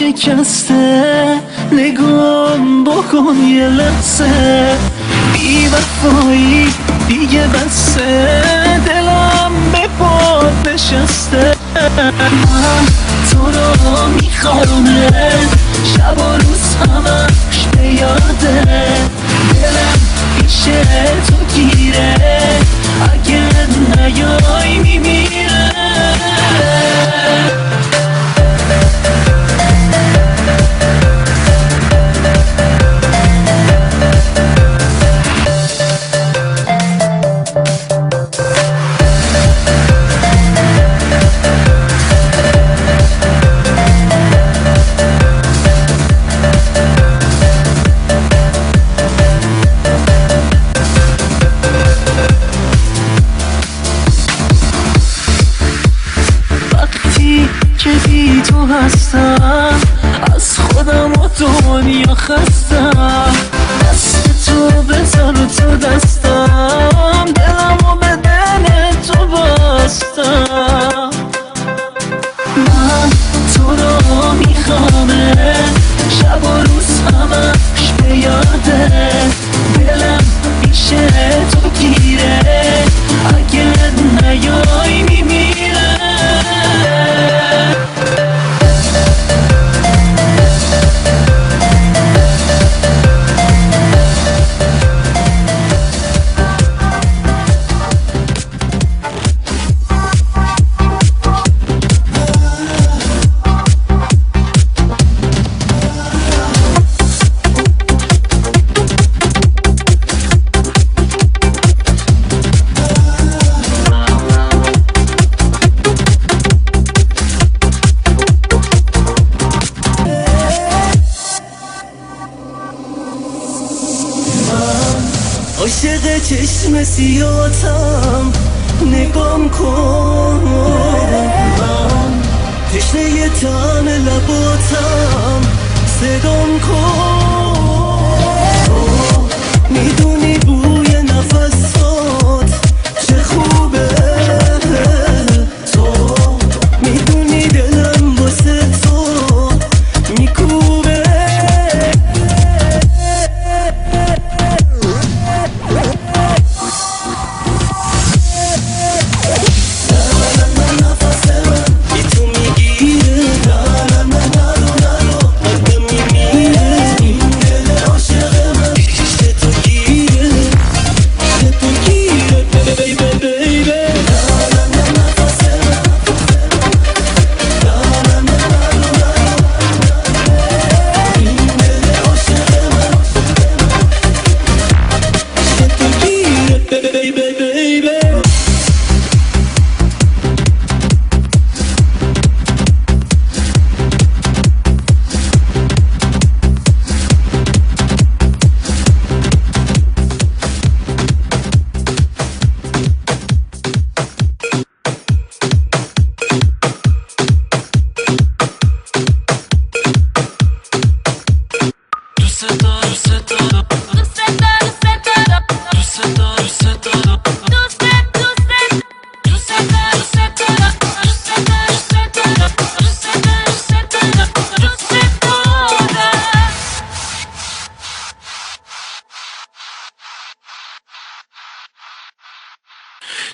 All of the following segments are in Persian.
شکسته، نگام بکن یه لحظه. بی وفایی دیگه بسه، دلم به پات نشسته. من تو رو میخوامه، شب و روز همش به یاده. دلم پیش تو گیره، اگه نیای میمیره. که بی تو هستم، از خودم و دنیا خستم. دست تو بذار تو دستم، دلم و بدن تو بستم. من تو رو میخوامه، شب و روز همش به یاده. دلم پیش تو گیره، اگه نیای میمیره. عاشق چشم سیاتم، نگام کن. من تشنه طعم لباتم، صدام کن. تو میدونی بوی نفسات چه خوبه، تو میدونی دلم واسه تو میکوبه.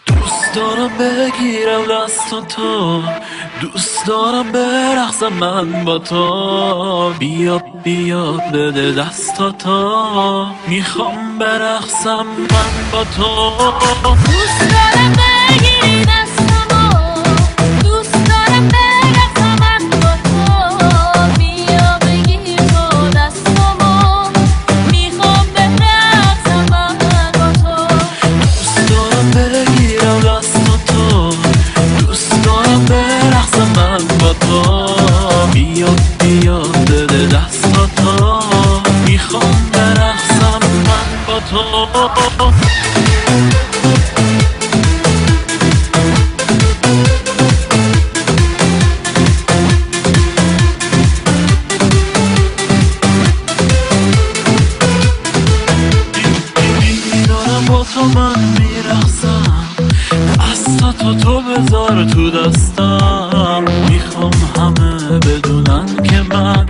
دوست دارم بگیرم دست تو، دوست دارم برقصم من با تو. بیا بیا بده دستاتو، میخوام برقصم من با تو. دوست دارم بگیری دستمو، دوست دارم برقصم من با تو. بیا بگیر تو دستمو، میخوام برقصم من با تو. دوست دارم بگیرم دستاتو، دوست دارم برقصم من با تو. بیا بیا بده دستاتو، میخوام برقصم من با تو. من میرقصم، دستاتو تو بذار تو دستم. میخوام همه بدونن که من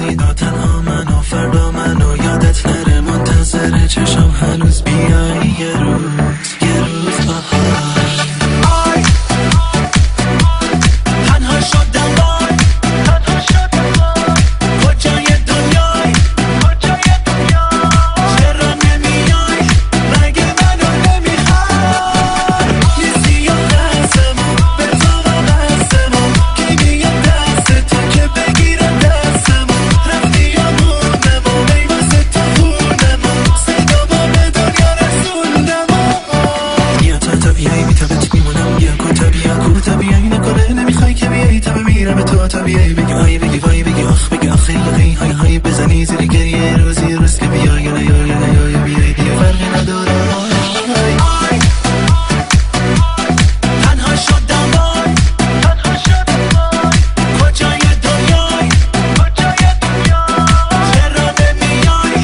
رسیدا تنها من و فردا منو یادت نره منتظر چشم هنوز بیای یه روز بهار تنها شدم وای کجای دنیای چرا نمیای مگه منو نمیخوای نیستی یا دستمون به تو وابستمون کی میاد دست تو که بگیره دستمون رفتی یا موندم و ای واسه تو خوندم صدا با به دنیا رسوندم یا تا طبیعی بی تبت میمونم یا کو طبیعی نکنه نمیخوای که بیایی تا بمیرم تو طبیعی بگی آی بگی وای بگی آخ بگی آخی لقی های های بزنی زیر گریه روز که بیای یا نیای یا نیای بیای دیگه فرقی نداره تنها شدم وای کجای دنیای چرا نمیای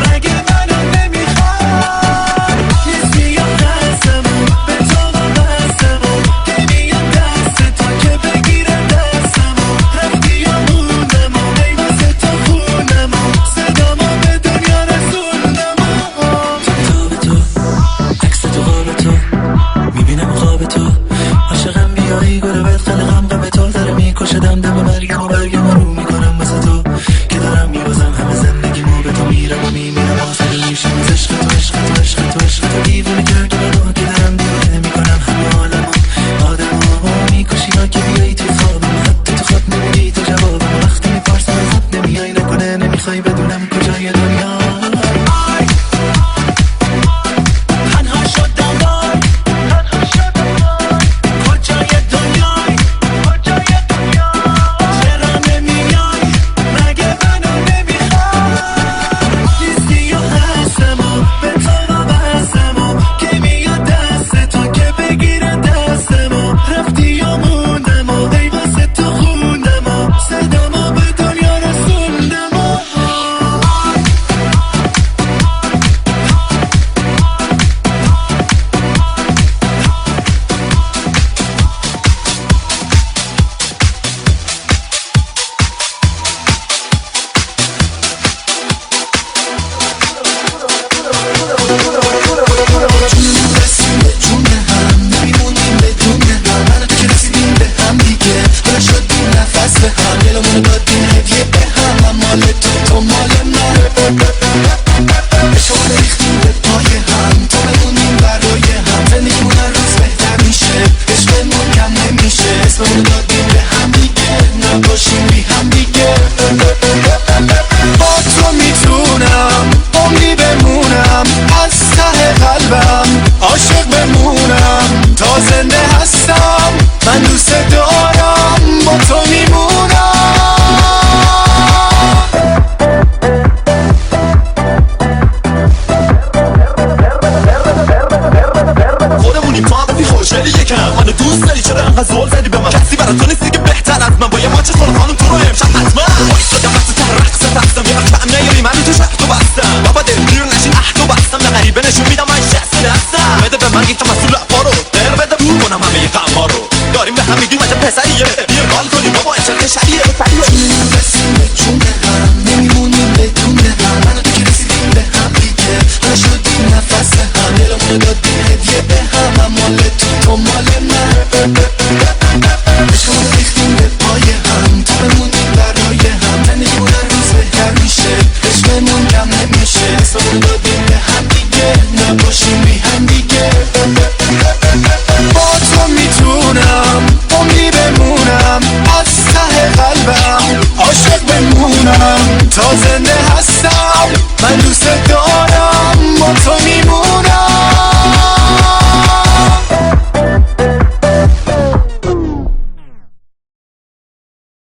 مگه منو نمیخوای نیستی یا دستمون به تو وابستمون کی میاد دست تو که بگیره دستمون رفتی یا موندم و ای واسه تو خوندم صدامو به دنیا رسوندم تو عکس تو خواب تو میبینم خواب تو عاشقم بیایی گل بد خلقم غم تو داره میکشدم دم مرگم و برگم رو میکنم واسه تو که دارم میبازم همه زندگیمو به تو میرم و میمیرم آسده میشم از عشق تو دیوونه کرد و منو که دارم دیوونه میکنم همه عالمو آدمو میکشی ها که بیایی توی خوابم حتی تو خواب نمیدی تو جوابم وقتی میپرسم ازت نمیای نکنه نمیخوای بدونم کجای دنیا تنها شدم وای کجای دنیای چرا نمیای مگه منو نمیخوای نیستی یا هستمون به تو وابستمون که میاد دست تو که بگیره دستمون رفتی یا موندم و ای واسه تو خوندم صدامو به دنیا رسوندم رسیم به جون هم نمیمونیم بدون هم من و تو که رسیدیم به هم دیگه حالا شدیم نفس به هم دلمونو دادیم هدیه به هم من مال تو مال من عشقو ریختیم به پای هم تا بمونیم برای هم زندگیمون هر روز بهتر میشه عشقمون کم نمیشه اسممونو دادیم به هم دیگه نباشیم بی هم دیگه با تو میتونم عمری بمونم از ته قلبم عاشق بمونم تا زنده هستم من دوست دارم با تو میمونم خودمونیم تو هم بی خوشحالی یکم منو دوست داری چرا انقدر زول زدی به من کسی برا تو نیستی که بهتر از من با یه ماچ خور خانم تو رو امشب حتما ایستادم وقت سر رقص دستم یه کم نیاری منو تو شهر تو بستم بابا دلگیر نشین احتو بستم نه غریبه نشون میدم من شخص دستم بده به من یک مسئول اپا رو در بده بور کنم همه یه قما رو داریم به هم میگیم عجب پسریه بیر بال کنیم بابا عشق شریه رسیم به جون هم نمیمونیم بدون هم من و تو که رسیدیم به هم دیگه حالا شدیم نفس هم دلمونو دادیم هدیه به هم مال تو